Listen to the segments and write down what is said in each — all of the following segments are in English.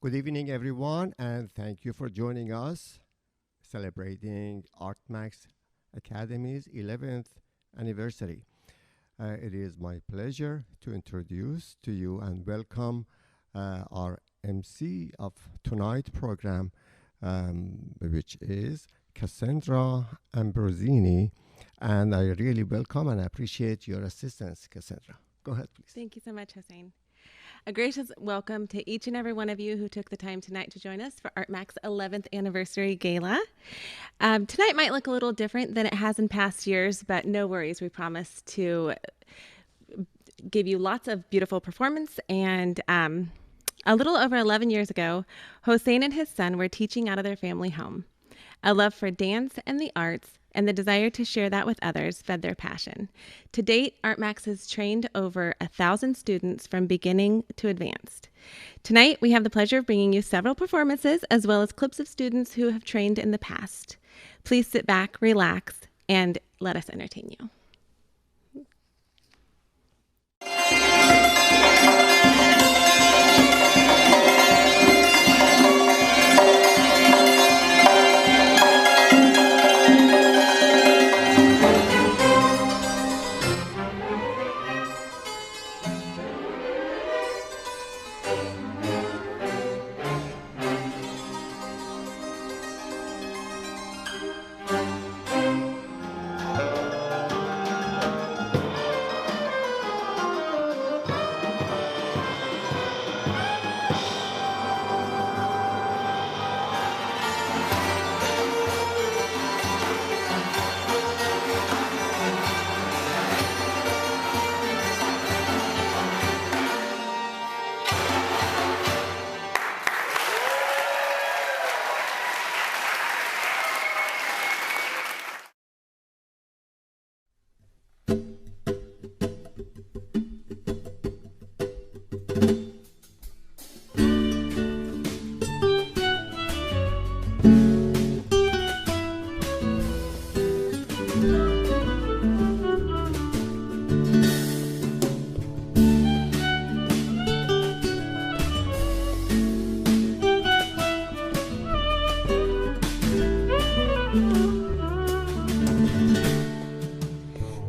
Good evening, everyone, and thank you for joining us celebrating ArtMax Academy's 11th anniversary. It is my pleasure to introduce to you and welcome our MC of tonight's program, which is Cassandra Ambrosini. And I really welcome and appreciate your assistance, Cassandra. Go ahead, please. Thank you so much, Hussein. A gracious welcome to each and every one of you who took the time tonight to join us for ArtMax 11th Anniversary Gala. Tonight might look a little different than it has in past years, but no worries. We promise to give you lots of beautiful performance. And a little over 11 years ago, Hossein and his son were teaching out of their family home. A love for dance and the arts and the desire to share that with others fed their passion. To date, ArtMax has trained over 1,000 students from beginning to advanced. Tonight, we have the pleasure of bringing you several performances as well as clips of students who have trained in the past. Please sit back, relax, and let us entertain you.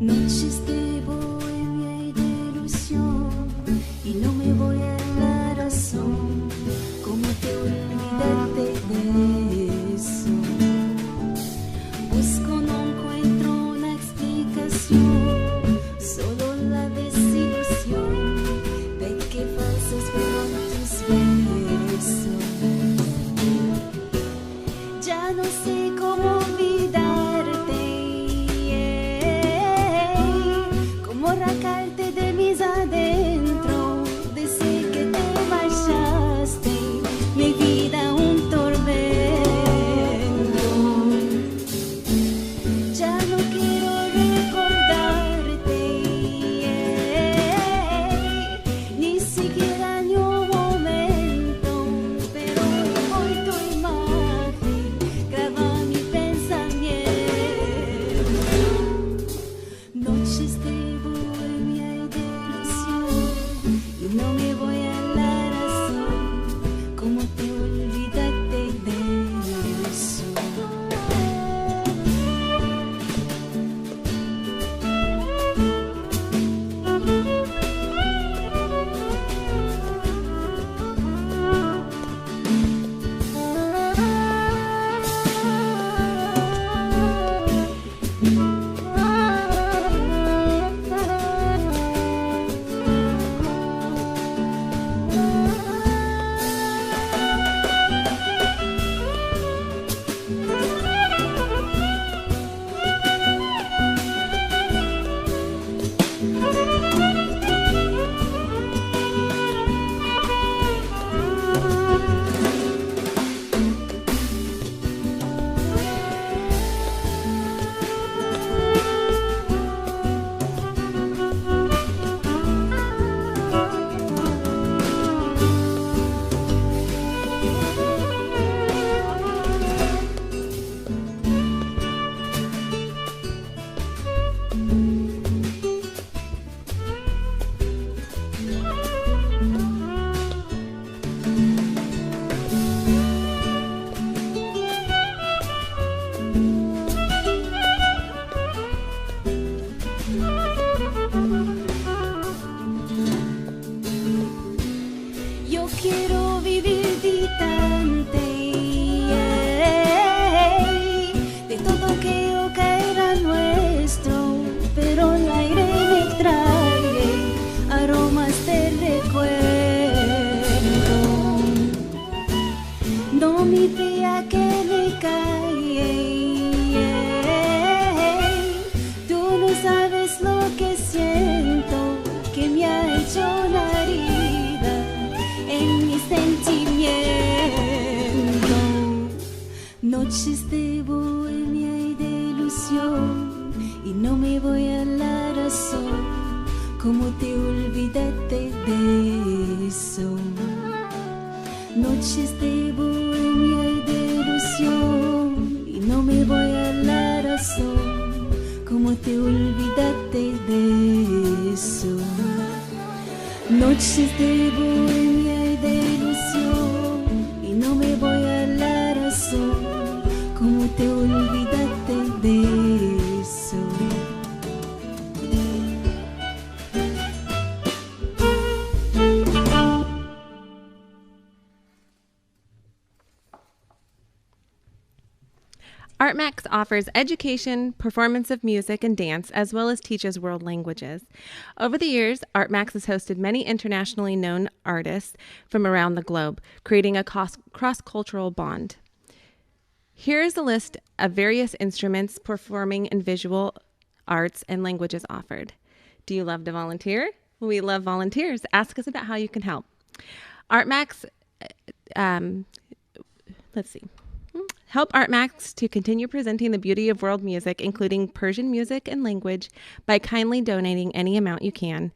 Noches de bohemia y de ilusión, y no me voy a la razón, cómo te olvidarte de eso. Busco, no encuentro una explicación, solo la desilusión de que falsos fueron tus besos. Ya no sé cómo olvidarte. Arrancarte de mis adentro, desde que te marchaste, mi vida un tormento. Ya no quiero recordarte, ni siquiera ni un momento, pero hoy tu imagen graba mi pensamiento. no mi vida que me cae. Tú no sabes lo que siento, que me ha hecho una herida en mi sentimiento. Noches de bohemia y de ilusión, y no me voy a la razón. ¿Cómo te olvidaste de eso? Noches de bohemia y de ilusión, y no me voy a la razón. ¿Cómo te olvidaste de eso? Noches de bohemia y de ilusión, y no me voy a la razón. ¿Cómo te olvidaste de eso? ArtMax offers education, performance of music and dance, as well as teaches world languages. Over the years, ArtMax has hosted many internationally known artists from around the globe, creating a cross-cultural bond. Here is a list of various instruments, performing and visual arts and languages offered. Do you love to volunteer? We love volunteers. Ask us about how you can help. ArtMax, help ArtMax to continue presenting the beauty of world music, including Persian music and language, by kindly donating any amount you can.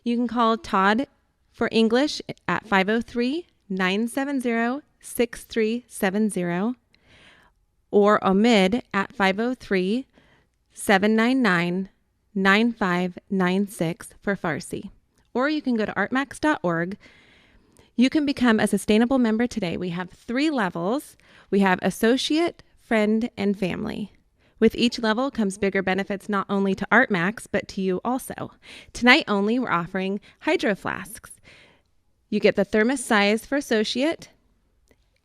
You can call Todd for English at 503-970-6370 or Omid at 503-799-9596 for Farsi. Or you can go to artmax.org. You can become a sustainable member today. We have 3 levels. We have associate, friend, and family. With each level comes bigger benefits not only to ArtMax, but to you also. Tonight only, we're offering hydro flasks. You get the thermos size for associate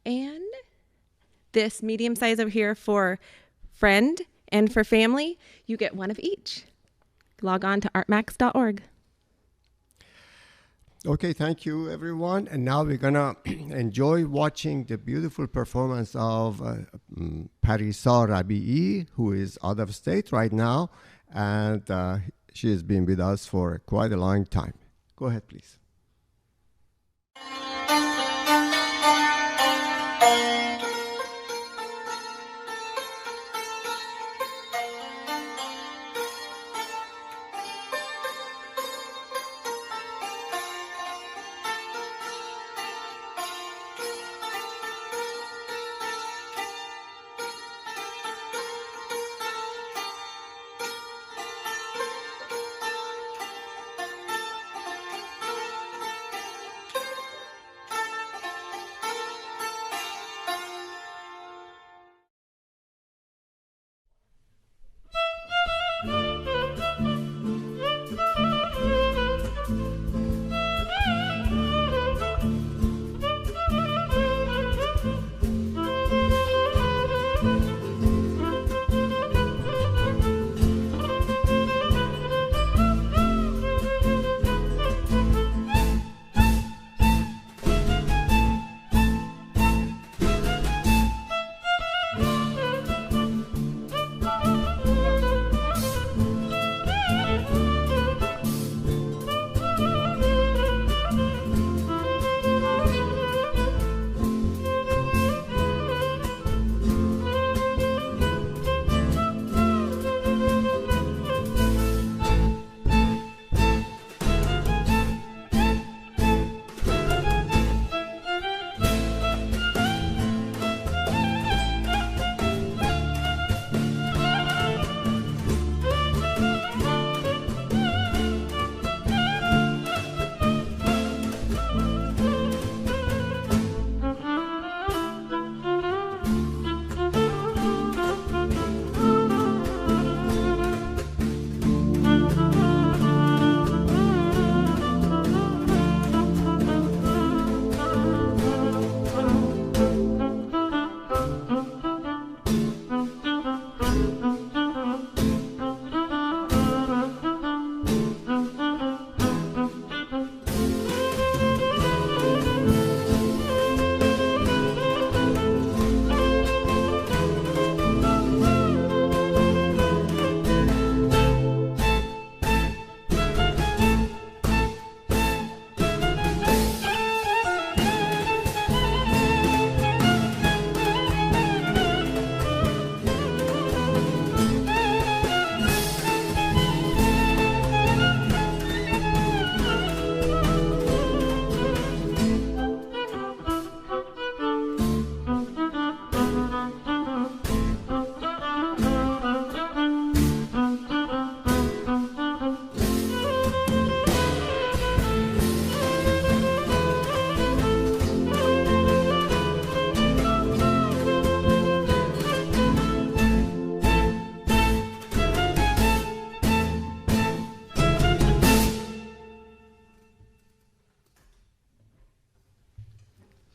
and this medium size over here for friend, and for family, you get one of each. Log on to artmax.org. Okay, thank you, everyone. And now we're going to enjoy watching the beautiful performance of Parisa Rabi'i, who is out of state right now, and she has been with us for quite a long time. Go ahead, please.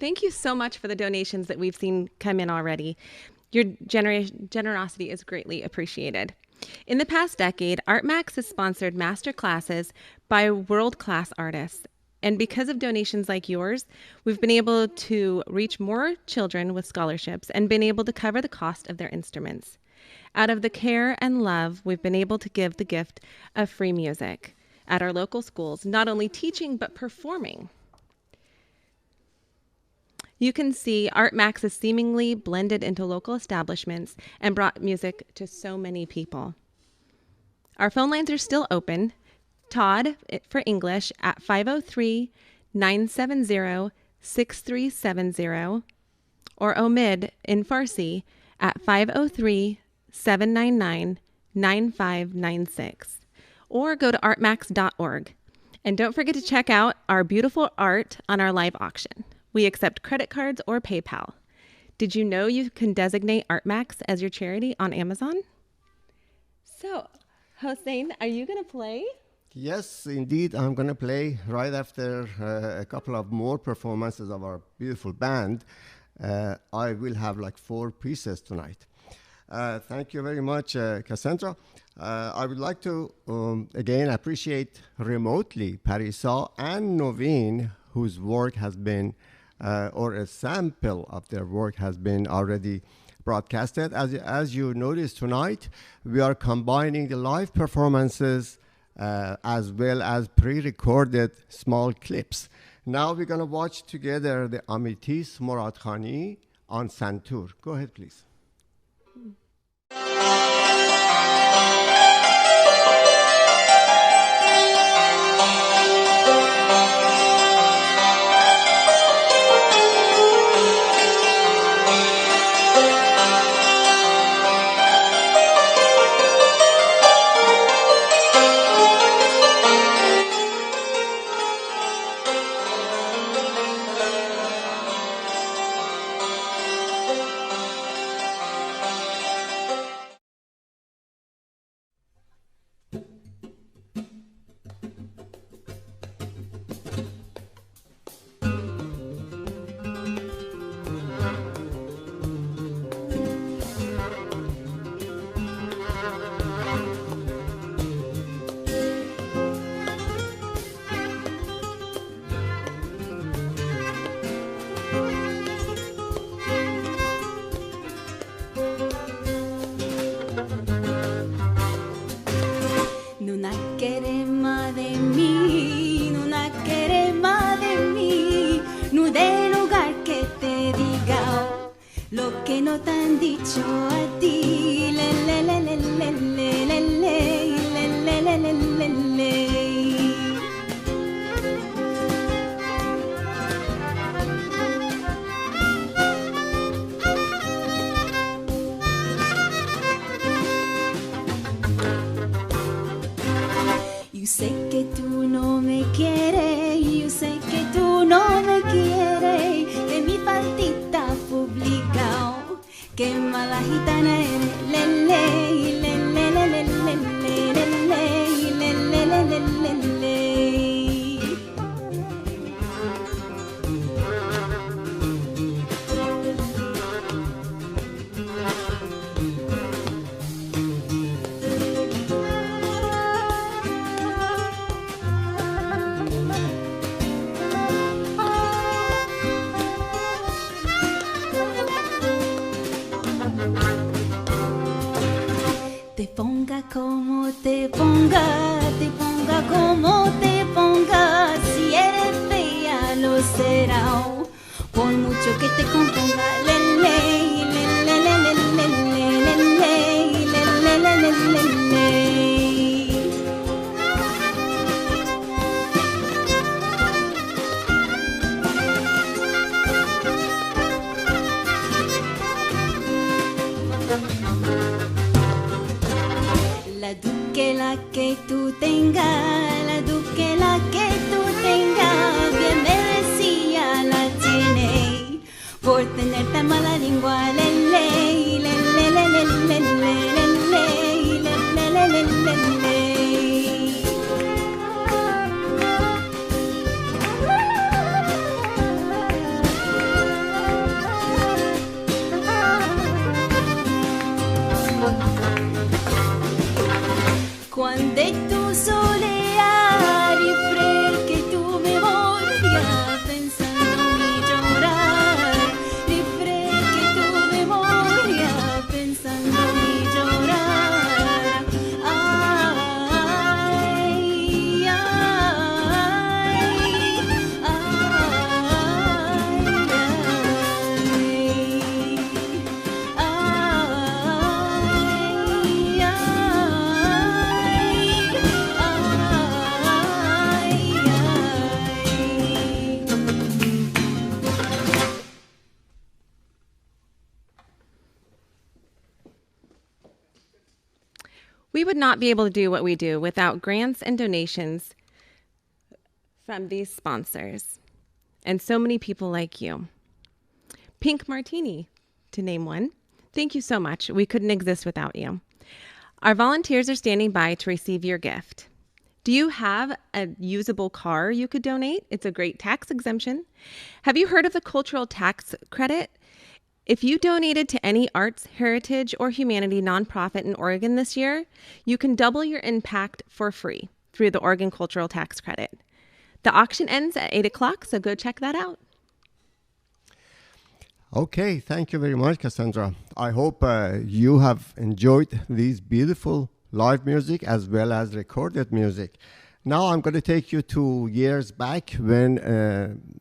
thank you so much for the donations that we've seen come in already. Your generosity is greatly appreciated. In the past decade, ArtMax has sponsored master classes by world-class artists. And because of donations like yours, we've been able to reach more children with scholarships and been able to cover the cost of their instruments. Out of the care and love, we've been able to give the gift of free music at our local schools, not only teaching, but performing. You can see ArtMax has seemingly blended into local establishments and brought music to so many people. Our phone lines are still open. Todd for English at 503-970-6370 or Omid in Farsi at 503-799-9596 or go to artmax.org. And don't forget to check out our beautiful art on our live auction. We accept credit cards or PayPal. Did you know you can designate ArtMax as your charity on Amazon? So, Hossein, are you going to play? Yes, indeed. I'm going to play right after a couple of more performances of our beautiful band. I will have like 4 pieces tonight. Thank you very much, Cassandra. I would like to, again, appreciate remotely Parisa and Noveen, whose work has been, or a sample of their work has been already broadcasted. As you noticed tonight, we are combining the live performances as well as pre-recorded small clips. Now we're going to watch together the Amitis Morad Khani on Santur. Go ahead, please. We would not be able to do what we do without grants and donations from these sponsors and so many people like you. Pink Martini, to name one. Thank you so much. We couldn't exist without you. Our volunteers are standing by to receive your gift. Do you have a usable car you could donate? It's a great tax exemption. Have you heard of the cultural tax credit? If you donated to any arts, heritage, or humanity nonprofit in Oregon this year, you can double your impact for free through the Oregon Cultural Tax Credit. The auction ends at 8 o'clock, so go check that out. Okay, thank you very much, Cassandra. I hope you have enjoyed these beautiful live music as well as recorded music. Now I'm going to take you to years back when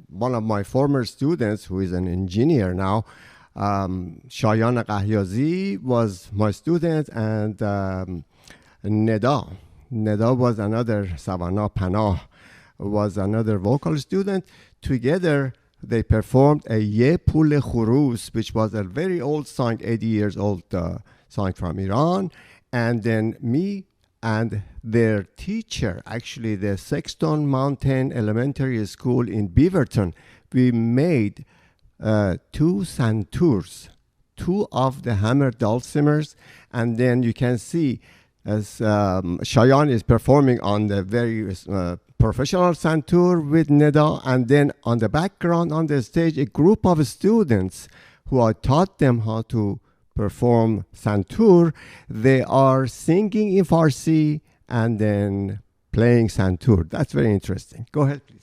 one of my former students, who is an engineer now, Shayan Qahyazi, was my student, and Neda was another, Savannah Panah was another vocal student. Together, they performed a Ye Pul Khurus, which was a very old song, 80 years old song from Iran. And then me and their teacher, actually the Sexton Mountain Elementary School in Beaverton, we made 2 santurs, 2 of the hammer dulcimers. And then you can see as Shayan is performing on the very professional santur with Neda, and then on the background on the stage, a group of students who I taught them how to perform santur. They are singing in Farsi and then playing santur. That's very interesting. Go ahead, please.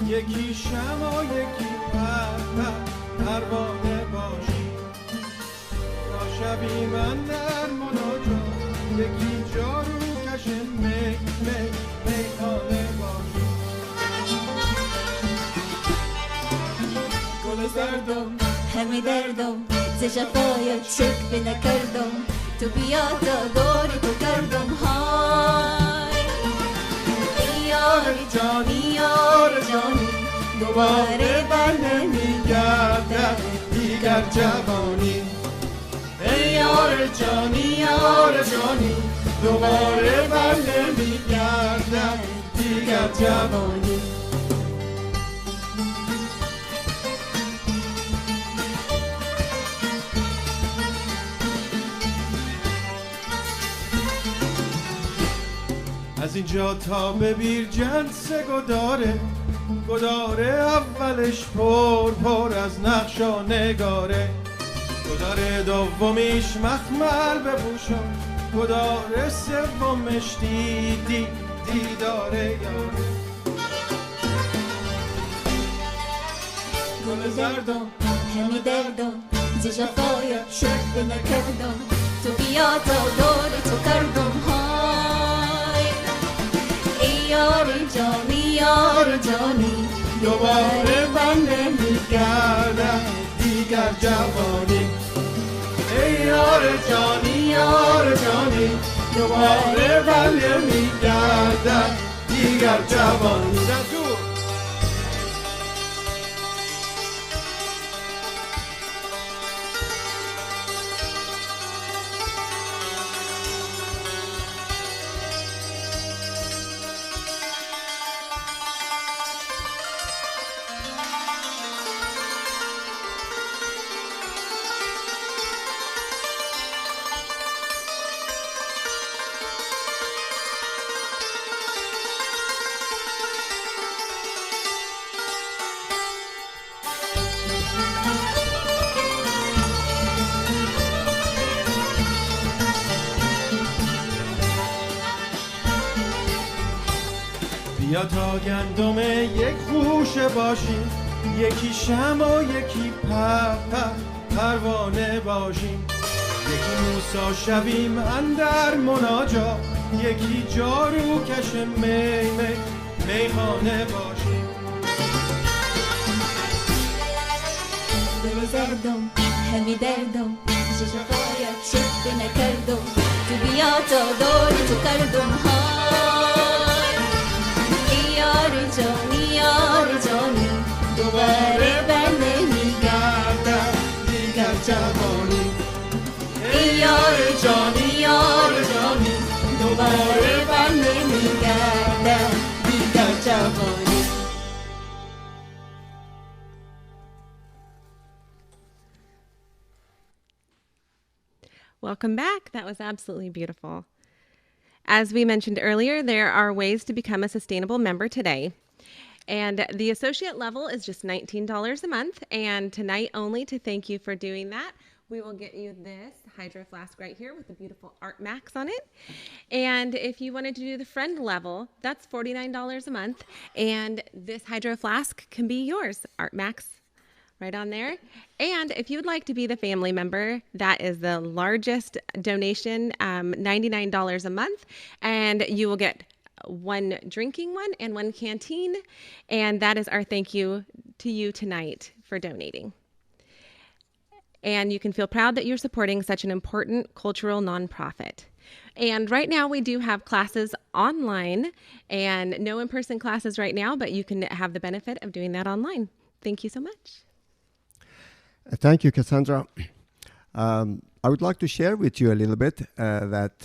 یکی شمع و یکی پروانه باشی تا شبی من در مناجات یکی جارو کش میخانه باشی گل زردم همه دردم ز جفایت شکوه نکردم تو بیا تا دور تو کردم های یار جانی یار جانی دوباره بر نمیگردد دیگر جوانی ای یار جانی دوباره بر نمیگردد دیگر جوانی از اینجا تا به بیرجند 3 گداره اولش پر از نقش و نگاره گداره دومیش مخمل بپوشم گداره سومش دیداره یاره گل زردم همه دردم ز جفایت شکوه نکردم تو بیا تا دور تو کردم های ای یار جانی دوباره بر نمیگردد دیگر جوانی ای یار جانی دوباره بر نمیگردد دیگر جوانی بیا تا گندم یک خوشه باشیم، یکی شمع و یکی پروانه باشیم، یکی موسی شویم اندر مناجا، یکی جارو کش میخانه باشیم. دردم همی دردم جشفایت شد نکردم، تو بیا تا داری تو کردم های یار جانی دوباره بر نمیگردم دیگر جوانی. یار جانی دوباره بر نمیگردم دیگر جوانی. Welcome back. That was absolutely beautiful. As we mentioned earlier, there are ways to become a sustainable member today. And the associate level is just $19 a month. And tonight only, to thank you for doing that, we will get you this hydro flask right here with the beautiful ArtMax on it. And if you wanted to do the friend level, that's $49 a month. And this hydro flask can be yours, ArtMax. Right on there. And if you would like to be the family member, that is the largest donation, $99 a month. And you will get one drinking one and one canteen. And that is our thank you to you tonight for donating. And you can feel proud that you're supporting such an important cultural nonprofit. And right now we do have classes online and no in-person classes right now, but you can have the benefit of doing that online. Thank you so much. Thank you, Cassandra. I would like to share with you a little bit that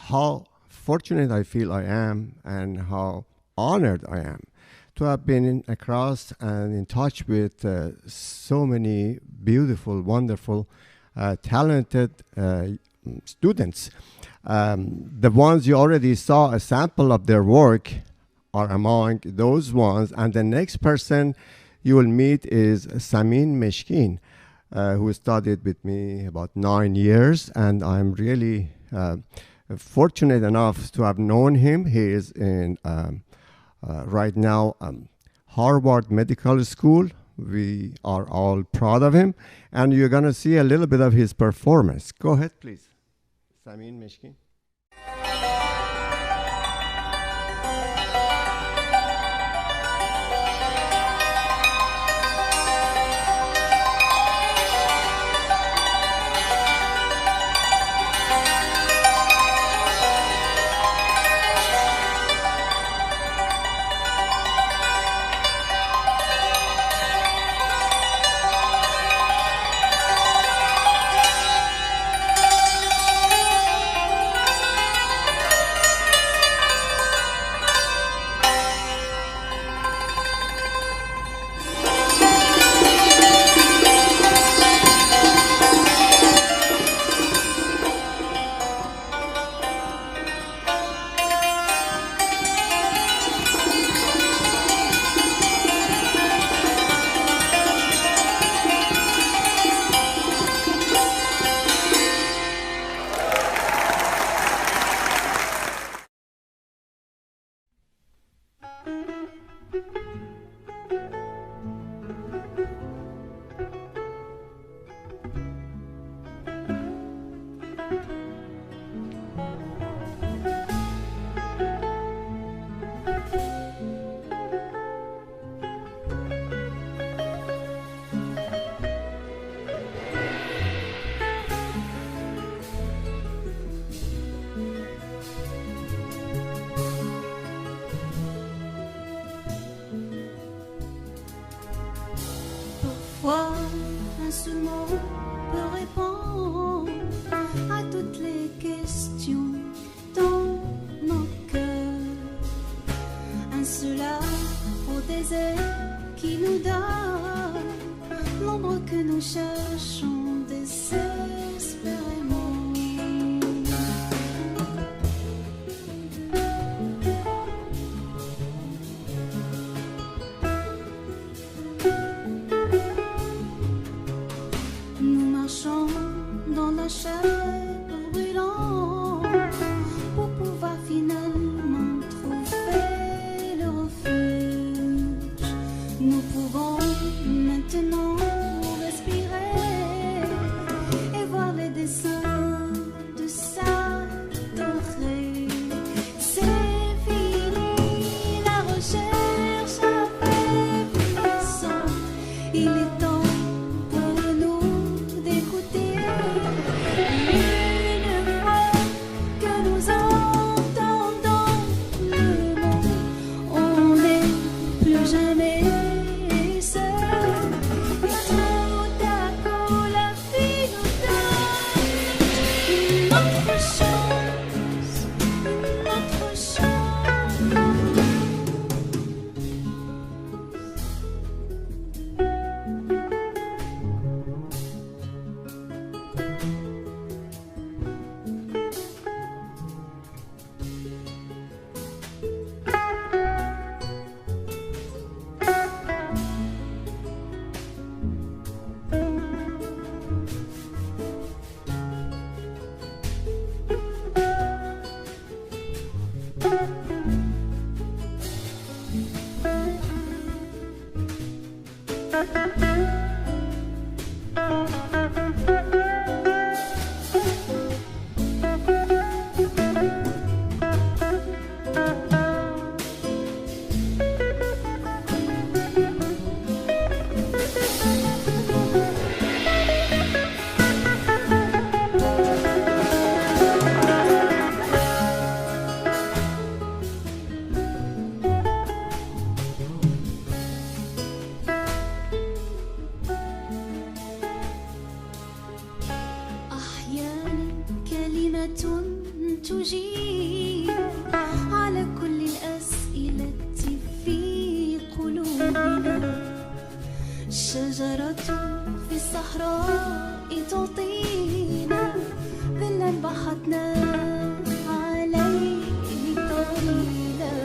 how fortunate I feel I am and how honored I am to have been across and in touch with so many beautiful, wonderful, talented students. The ones you already saw a sample of their work are among those ones. And the next person you will meet is Samin Meshkin, who studied with me about 9 years, and I'm really fortunate enough to have known him. He is in right now Harvard Medical School. We are all proud of him, and you're going to see a little bit of his performance. Go ahead, please. Samin Meshkin. Un seul mot peut répondre à toutes les questions dans nos cœurs. Un seul arbre au désert qui nous donne l'ombre que nous cherchons désespérément. Dans la chair brûlante pour pouvoir finalement trouver le refuge. ألسنة تجيب على كل الأسئلة في قلوبنا. شجرة في الصحراء تعطينا ظلا بحثنا عليه طويلا.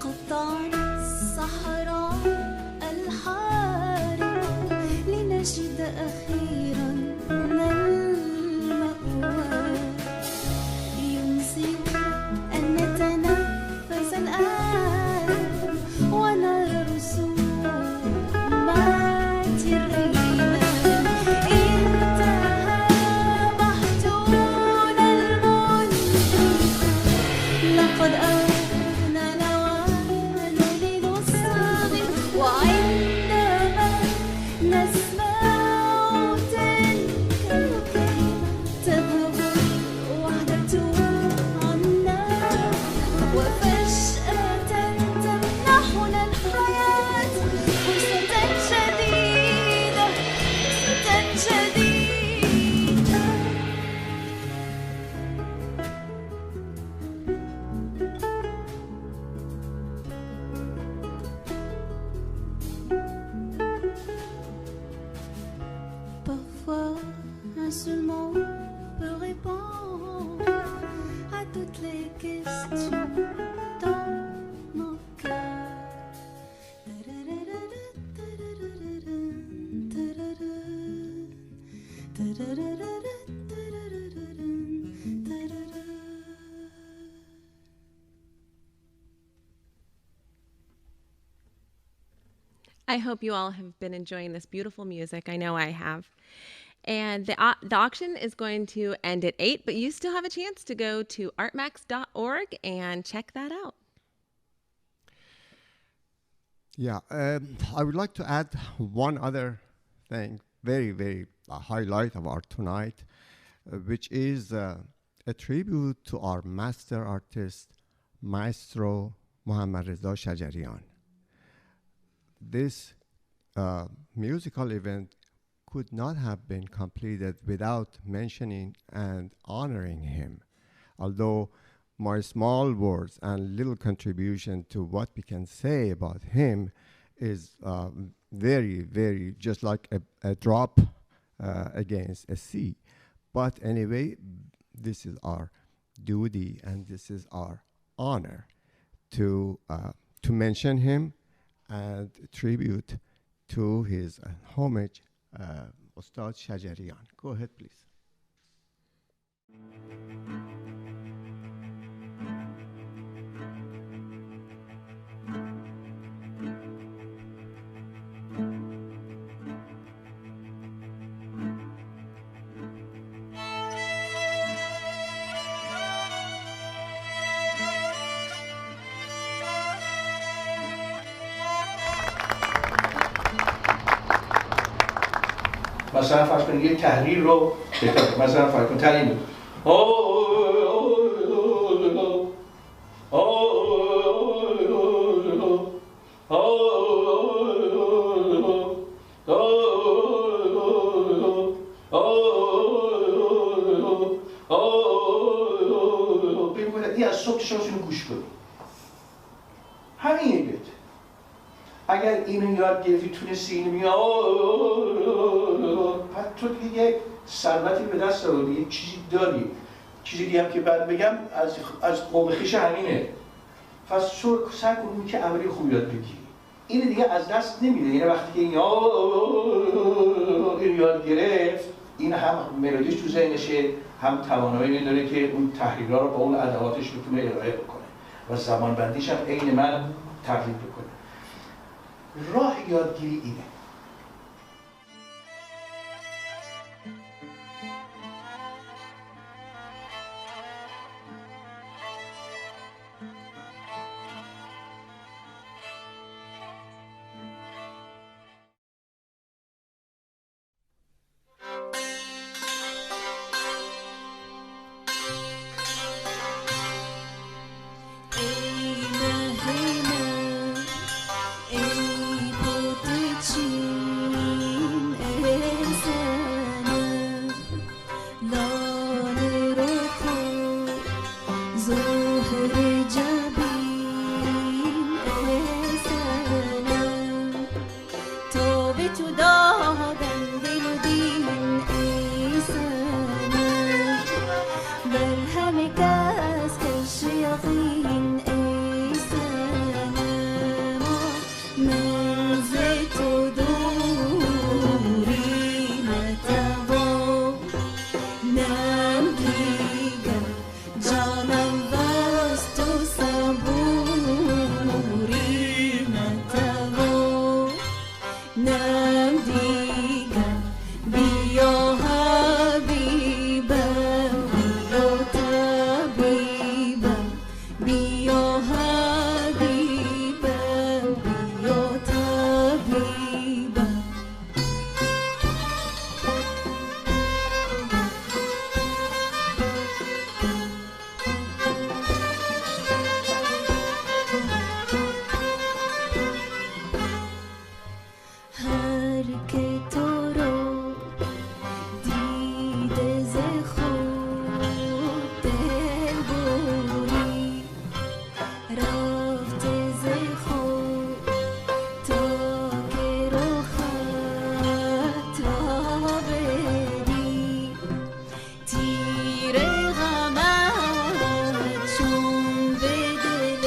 قطعنا الصحراء الحارة لنجد أخيرا المأوى. يمزي أن نتنفس الآن ونرى رسومات الرمال. انتهى بحثنا المنتهي، لقد آن الأوان لنصغي. وعندما نسمع تلك الكلمة تذهب الوحدة عنا، وفجأة تمنحنا الحياة فرصة جديدة، فرصة جديدة. Parfois, un seul mot peut répondre à toutes les questions dans mon cœur. I hope you all have been enjoying this beautiful music. I know I have. And the auction is going to end at 8, but you still have a chance to go to artmax.org and check that out. Yeah, I would like to add one other thing, very highlight of our tonight, which is a tribute to our master artist, Maestro Mohammad Reza Shajarian. This musical event could not have been completed without mentioning and honoring him. Although my small words and little contribution to what we can say about him is very just like a drop against a sea. But anyway, this is our duty and this is our honor to mention him and tribute to his homage, Ustad Shajarian. Go ahead, please. مثلا فرض کنید یه تحریر رو مثلا فرض کنید تحریر این از صبح شما گوش کنید همین بیت اگر اینو یاد گرفتی تونستی اینو میگه بعد تو دیگه ثروتی به دست آوردی یک چیزی داری چیزی دیگه هم که بعد بگم از قوم خویش همینه پس سعی کن که امری خوب یاد بگیری این دیگه از دست نمیده یعنی وقتی که این یاد گرفت این هم ملودیش تو ذهنشه هم توانایی داره که اون تحریرها رو با اون ادواتش بتونه ارائه بکنه و زمان بندیش هم عین من تقلید بکنه راه یادگیری اینه Hey ظهر جبین ای سلام تو به تو دادن دل و دین ای سلام بر همه کس کش یقین ای سلام من ز تو دوری نتوان نم دیگر جانم بس تو صبوری نتوان نم دیگر بیا حبیبم بیا طبیبم بیا حبیبم بیا طبیبم هر که تو رو دیده ز خود دل بری رفته ز خود تا که رخت را بری تیر غمت چون به دل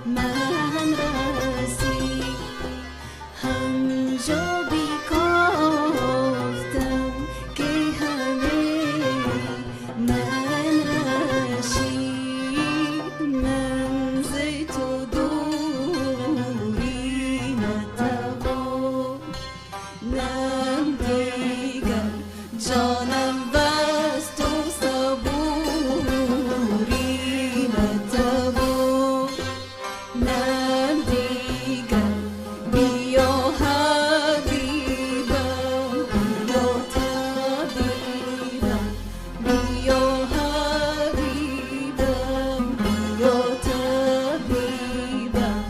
من رسید همجا بیکافتم که همه من رشید من ز تو دوری نتوان نم دیگر جانم بس تو صبوری نتوان نم دیگر بیا حبیبم بیا طبیبم بیا حبیبم بیا طبیبم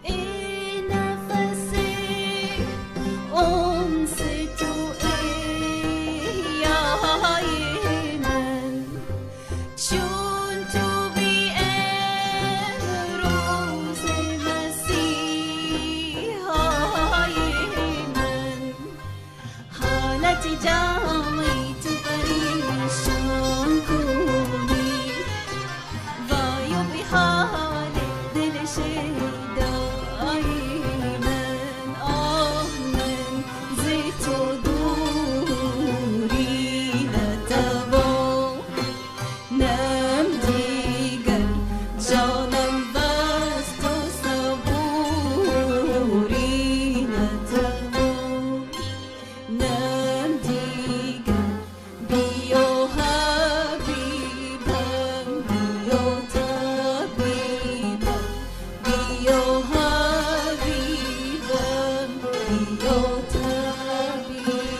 ای نفس انس تو احیای من چون تو بی امروز مسیحای من حالت جای تو پریشان کنی وای و بی حال دل شیدای من آه من ز تو دوری نتوان نم دیگر جانم بس تو صبوری نتوان نم دیگر بیا حبیبم بیا طبیبم بیا حبیبم بیا طبیبم.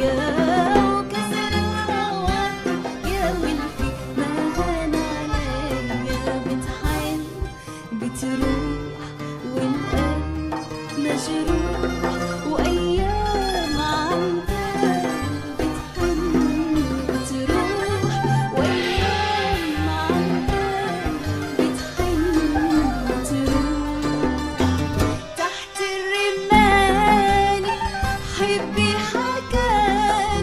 وكسر الخواطر يا ولفي ما هان عليا بتحن بتروح والقلب مجروح وأيام عم بتحن بتروح وأيام عم بتحن بتروح تحت الرمانة حبي حكاني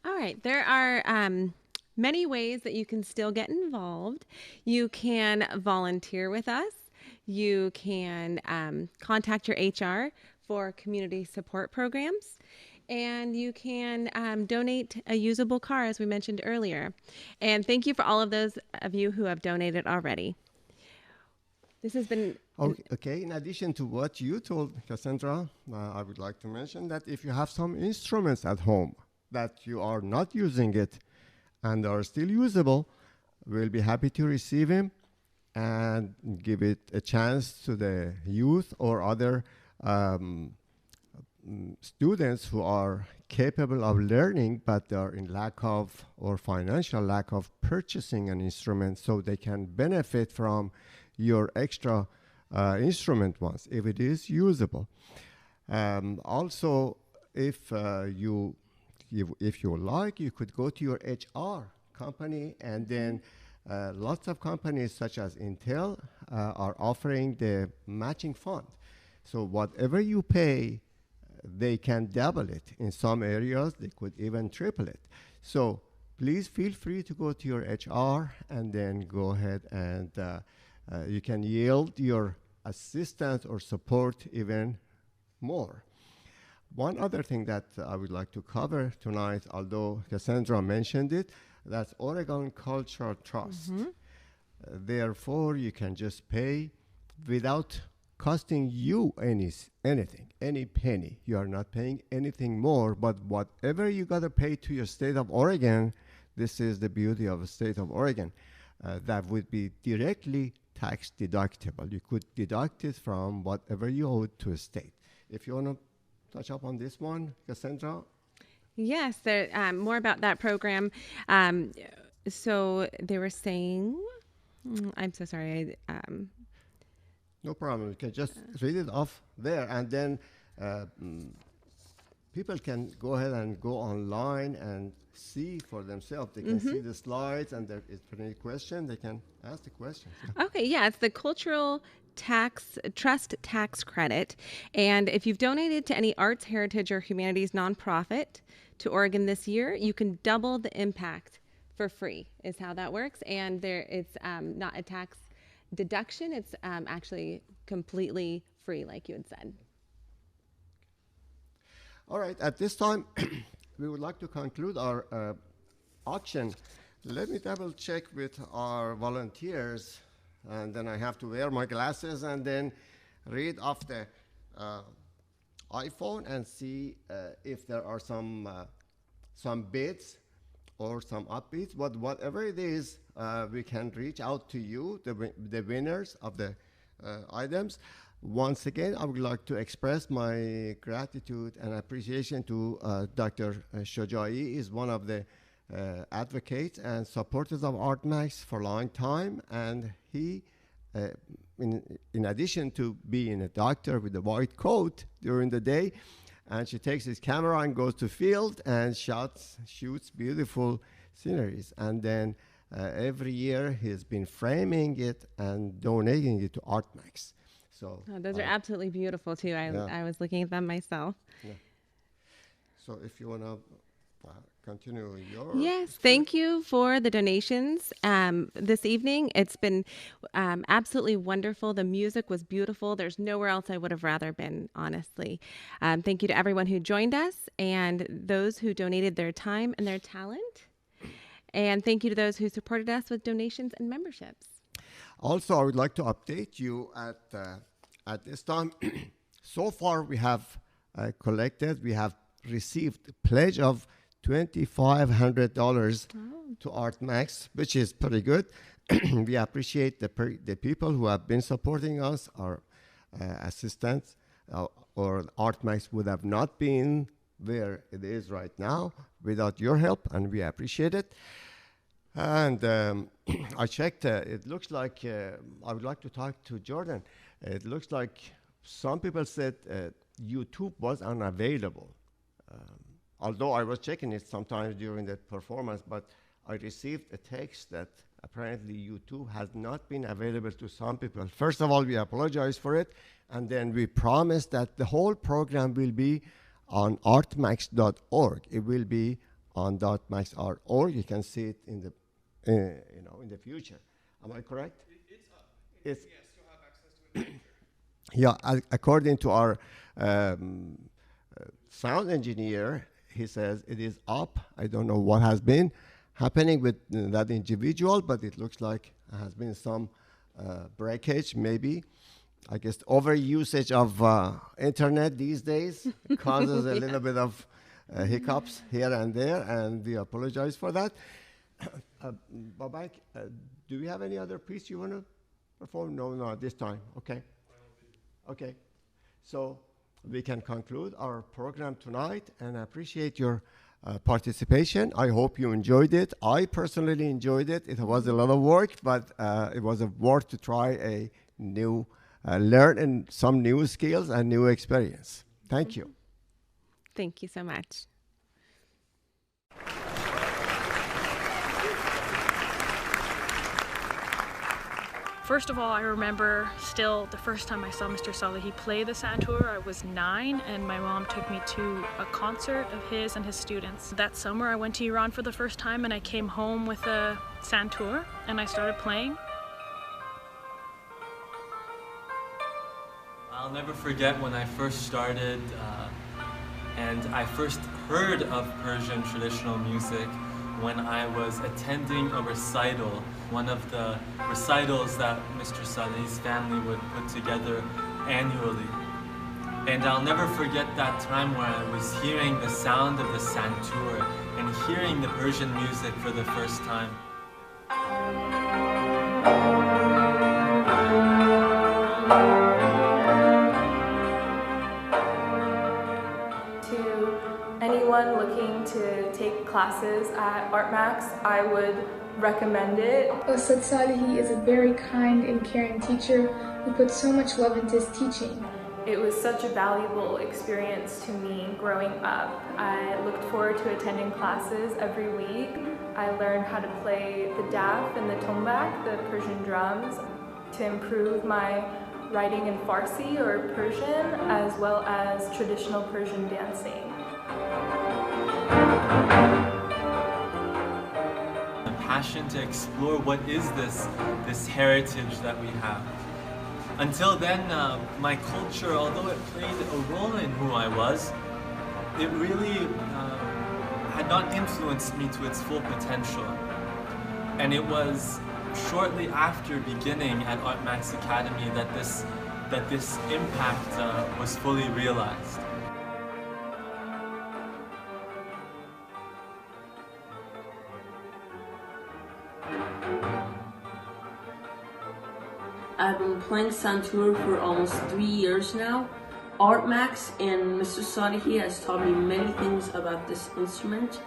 All right. There are many ways that you can still get involved. You can volunteer with us. You can contact your HR for community support programs. And you can donate a usable car, as we mentioned earlier. And thank you for all of those of you who have donated already. This has been Okay, in addition to what you told Cassandra, I would like to mention that if you have some instruments at home that you are not using it and are still usable, we'll be happy to receive them and give it a chance to the youth or other students who are capable of learning but are in lack of or financial lack of purchasing an instrument, so they can benefit from your extra instrument ones if it is usable. Also, if you like, you could go to your HR company, and then lots of companies such as Intel are offering the matching fund. So whatever you pay, they can double it. In some areas, they could even triple it. So please feel free to go to your HR and then go ahead and you can yield your assistance or support even more. One other thing that I would like to cover tonight, although Cassandra mentioned it, that's Oregon Cultural Trust. Therefore, you can just pay without costing you anything, any penny. You are not paying anything more, but whatever you got to pay to your state of Oregon, this is the beauty of the state of Oregon, that would be directly tax deductible. You could deduct it from whatever you owe to a state. If you want to touch up on this one, Cassandra? Yes, there, more about that program. So they were saying, I'm so sorry. No problem. You can just read it off there, and then people can go ahead and go online and see for themselves. They can see the slides, and if there any question, they can ask the questions. Okay, yeah, it's the Cultural Trust Tax Credit. And if you've donated to any arts, heritage, or humanities nonprofit to Oregon this year, you can double the impact for free, is how that works. And it's not a tax deduction, it's actually completely free, like you had said. All right, at this time, we would like to conclude our auction. Let me double check with our volunteers, and then I have to wear my glasses and then read off the iPhone and see if there are some bids or some upbeats. But whatever it is, we can reach out to you, the winners of the items. Once again, I would like to express my gratitude and appreciation to Dr. Shojai. Is one of the advocates and supporters of ArtMax for a long time, and he, in addition to being a doctor with a white coat during the day, and she takes his camera and goes to field and shoots beautiful sceneries, and then every year he's been framing it and donating it to ArtMax. So those are absolutely beautiful too. I was looking at them myself. Yeah. So if you want to continue your... Yes, thank you for the donations this evening. It's been absolutely wonderful. The music was beautiful. There's nowhere else I would have rather been, honestly. Thank you to everyone who joined us and those who donated their time and their talent. And thank you to those who supported us with donations and memberships. Also, I would like to update you at this time. So far, we have we have received a pledge of $2,500 to ArtMax, which is pretty good. We appreciate the people who have been supporting us, our assistance, or ArtMax would have not been where it is right now without your help, and we appreciate it. And I checked, it looks like, I would like to talk to Jordan. It looks like some people said YouTube was unavailable. Although I was checking it sometimes during the performance, but I received a text that apparently YouTube has not been available to some people. First of all, we apologize for it, and then we promise that the whole program will be on artmax.org. It will be on artmax.org. You can see it in the in the future. Am I correct? It's up. It's yes, you'll have access to it. Yeah, according to our sound engineer, he says it is up. I don't know what has been happening with that individual, but it looks like there has been some breakage, maybe. I guess overusage of internet these days causes a little bit of hiccups here and there, and we apologize for that. Babak, do we have any other piece you want to perform? No, at this time. Okay. Okay. So we can conclude our program tonight, and I appreciate your participation. I hope you enjoyed it. I personally enjoyed it. It was a lot of work, but it was worth to try a new, learn some new skills and new experience. Thank you. Thank you so much. First of all, I remember still the first time I saw Mr. Salehi play the Santoor. I was 9, and my mom took me to a concert of his and his students. That summer I went to Iran for the first time, and I came home with a Santoor and I started playing. I'll never forget when I first started and I first heard of Persian traditional music when I was attending a recital, one of the recitals that Mr. Salehi's family would put together annually. And I'll never forget that time where I was hearing the sound of the Santoor and hearing the Persian music for the first time. Anyone looking to take classes at ArtMax, I would recommend it. Ustad Salehi is a very kind and caring teacher who puts so much love into his teaching. It was such a valuable experience to me growing up. I looked forward to attending classes every week. I learned how to play the daf and the tombak, the Persian drums, to improve my writing in Farsi or Persian, as well as traditional Persian dancing. A passion to explore what is this heritage that we have. Until then, my culture, although it played a role in who I was, it really had not influenced me to its full potential. And it was shortly after beginning at ArtMax Academy that this impact was fully realized. I've been playing Santoor for almost 3 years now. ArtMax and Mr. Salehi has taught me many things about this instrument.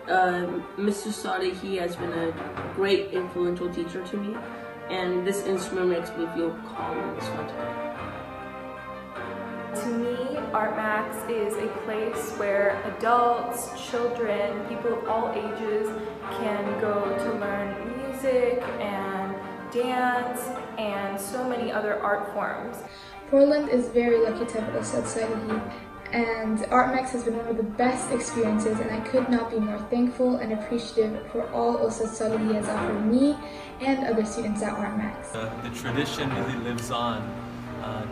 Mr. Salehi has been a great influential teacher to me, and this instrument makes me feel calm and fun. To me, ArtMax is a place where adults, children, people of all ages can go to learn music and dance and so many other art forms. Portland is very lucky to have Ustad Salehi, and ArtMax has been one of the best experiences, and I could not be more thankful and appreciative for all Ustad Salehi has offered me and other students at ArtMax. The tradition really lives on.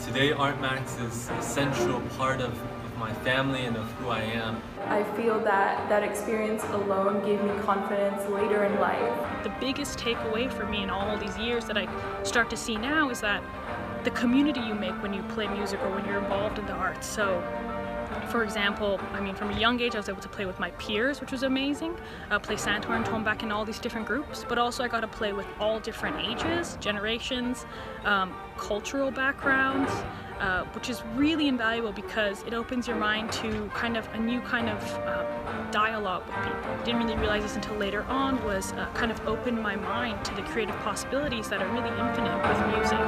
Today ArtMax is a central part of my family and of who I am. I feel that experience alone gave me confidence later in life. The biggest takeaway for me in all these years that I start to see now is that the community you make when you play music or when you're involved in the arts. So, for example, I mean, from a young age I was able to play with my peers, which was amazing. Play Santoor and tombak in all these different groups, but also I got to play with all different ages, generations, cultural backgrounds, which is really invaluable because it opens your mind to kind of a new kind of dialogue with people. Didn't really realize this until later on, was kind of opened my mind to the creative possibilities that are really infinite with music.